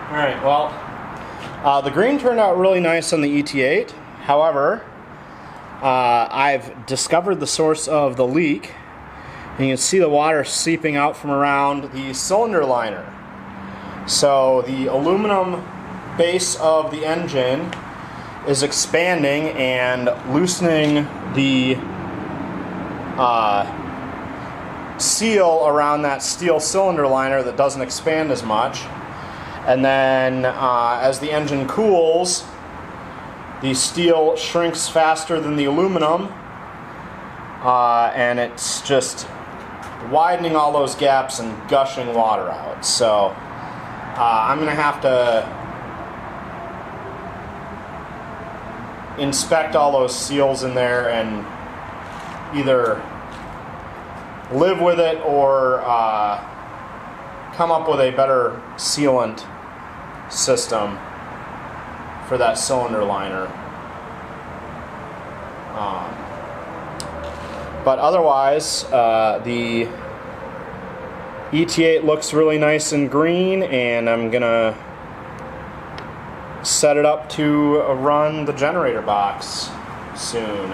Alright, well, the green turned out really nice on the ET8. However, I've discovered the source of the leak, and you can see the water seeping out from around the cylinder liner. So the aluminum base of the engine is expanding and loosening the seal around that steel cylinder liner that doesn't expand as much. And then as the engine cools, the steel shrinks faster than the aluminum, and it's just widening all those gaps and gushing water out. So I'm going to have to inspect all those seals in there and either live with it or come up with a better sealant system for that cylinder liner. But otherwise, the ET8 looks really nice and green, and I'm gonna set it up to run the generator box soon.